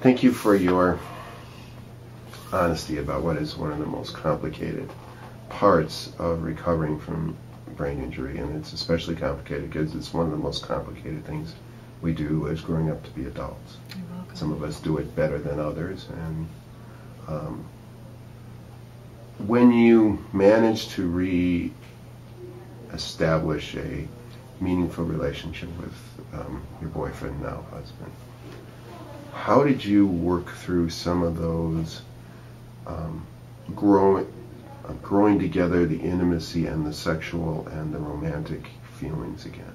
Thank you for your honesty about what is one of the most complicated parts of recovering from brain injury, and it's especially complicated because it's one of the most complicated things we do as growing up to be adults. You're welcome. Some of us do it better than others, and when you manage to re-establish a meaningful relationship with your boyfriend, now husband, how did you work through some of those growing together, the intimacy and the sexual and the romantic feelings again?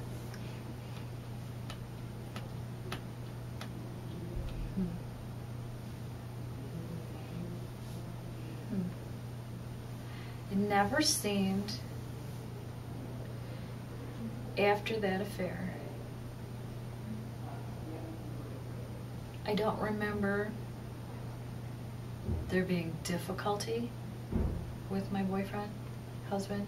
It never seemed, after that affair, I don't remember there being difficulty with my boyfriend, husband.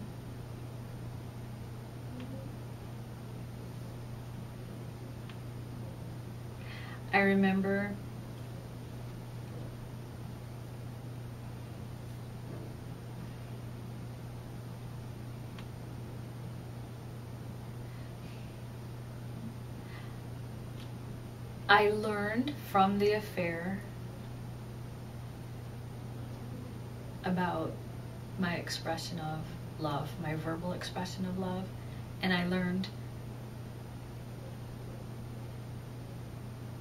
I remember I learned from the affair about my expression of love, my verbal expression of love, and I learned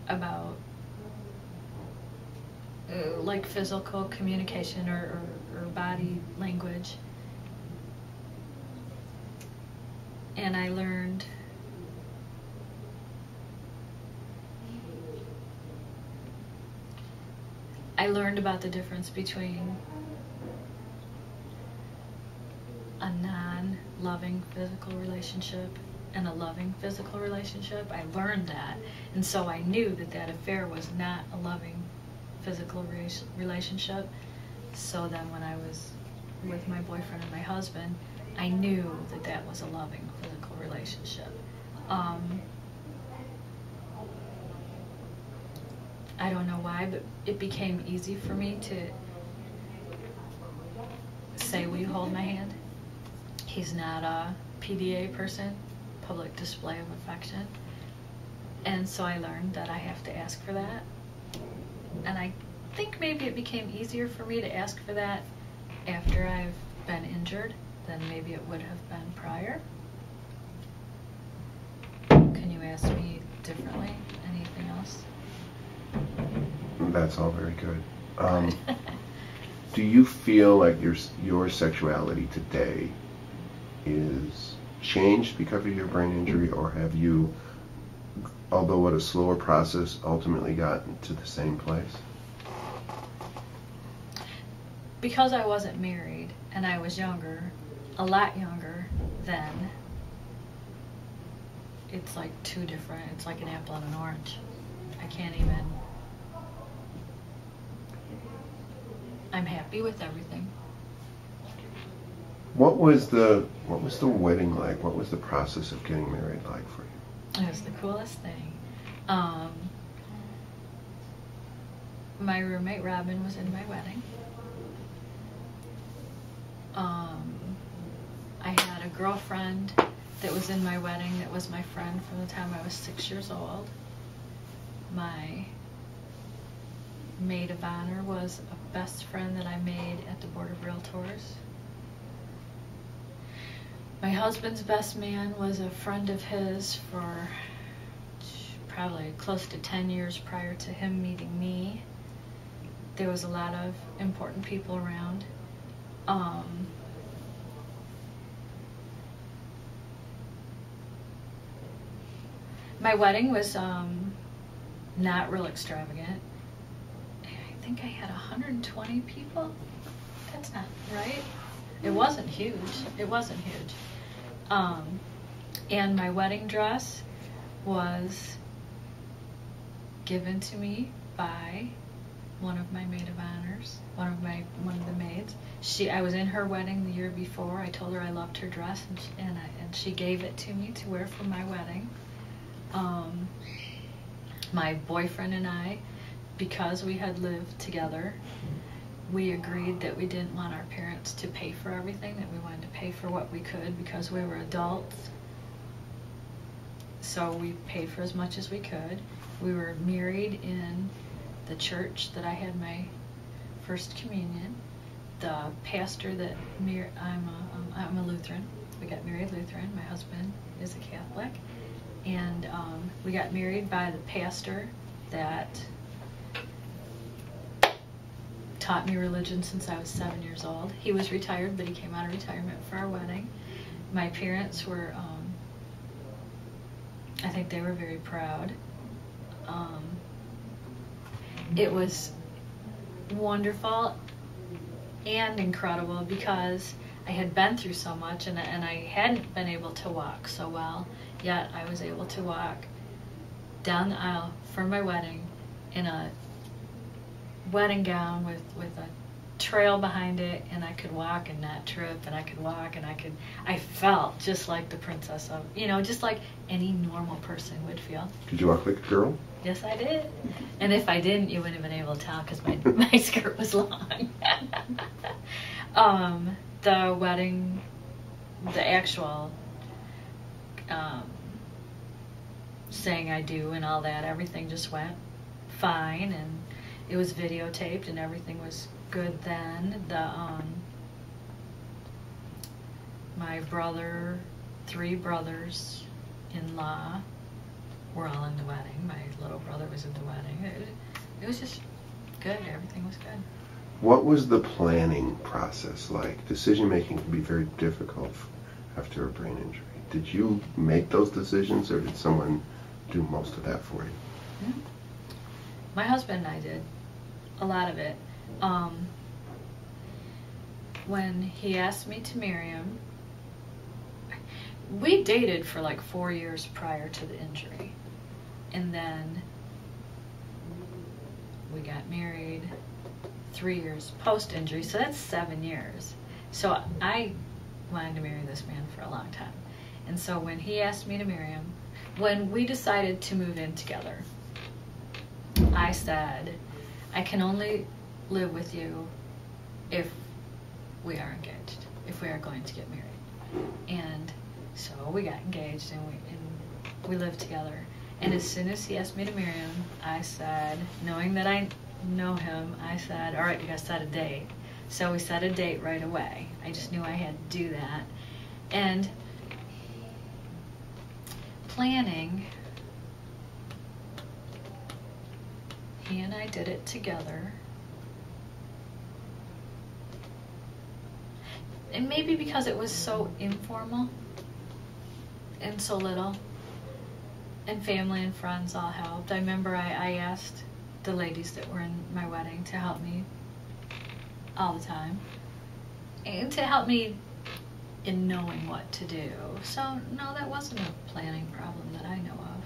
about like physical communication or body language, and I learned about the difference between a non-loving physical relationship and a loving physical relationship. I learned that, and so I knew that that affair was not a loving physical relationship. So then when I was with my boyfriend and my husband, I knew that that was a loving physical relationship. I don't know why, but it became easy for me to say, will you hold my hand? He's not a PDA person, public display of affection. And so I learned that I have to ask for that. And I think maybe it became easier for me to ask for that after I've been injured than maybe it would have been prior. Can you ask me differently? Anything else? That's all very good. Do you feel like your sexuality today is changed because of your brain injury, or have you, although at a slower process, ultimately gotten to the same place? Because I wasn't married and I was younger, a lot younger then, it's like two different, it's like an apple and an orange. I can't even, I'm happy with everything. What was the wedding like? What was the process of getting married like for you? It was the coolest thing. My roommate Robin was in my wedding. I had a girlfriend that was in my wedding that was my friend from the time I was 6 years old. My maid of honor was a best friend that I made at the Board of Realtors. My husband's best man was a friend of his for probably close to 10 years prior to him meeting me. There was a lot of important people around. My wedding was not real extravagant. I think I had 120 people. That's not right. It wasn't huge. It wasn't huge. And my wedding dress was given to me by one of my maid of honors, one of the maids. I was in her wedding the year before. I told her I loved her dress, and she gave it to me to wear for my wedding. My boyfriend and I because we had lived together, we agreed that we didn't want our parents to pay for everything, that we wanted to pay for what we could because we were adults. So we paid for as much as we could. We were married in the church that I had my first communion. The pastor that I'm a Lutheran. We got married Lutheran. My husband is a Catholic. And we got married by the pastor that taught me religion since I was 7 years old. He was retired, but he came out of retirement for our wedding. My parents were, I think they were very proud. It was wonderful and incredible because I had been through so much, and I hadn't been able to walk so well, yet I was able to walk down the aisle for my wedding in a wedding gown with a trail behind it, and I could walk and not trip, and I could walk and I felt just like the princess of, just like any normal person would feel. Did you walk like a girl? Yes, I did. And if I didn't, you wouldn't have been able to tell because my skirt was long. The wedding, the actual saying I do and all that, everything just went fine, and it was videotaped and everything was good then. My brother, 3 brothers-in-law were all in the wedding. My little brother was in the wedding. It was just good. Everything was good. What was the planning process like? Decision making can be very difficult after a brain injury. Did you make those decisions, or did someone do most of that for you? Mm-hmm. My husband and I did a lot of it. When he asked me to marry him, we dated for like 4 years prior to the injury, and then we got married 3 years post-injury, so that's 7 years. So I wanted to marry this man for a long time, and so when he asked me to marry him, when we decided to move in together, I said, I can only live with you if we are engaged, if we are going to get married. And so we got engaged, and we lived together. And as soon as he asked me to marry him, I said, knowing that I know him, I said, all right, we got to set a date. So we set a date right away. I just knew I had to do that. And planning, he and I did it together. And maybe because it was so informal and so little, and family and friends all helped. I remember I asked the ladies that were in my wedding to help me all the time, and to help me in knowing what to do. So no, that wasn't a planning problem that I know of.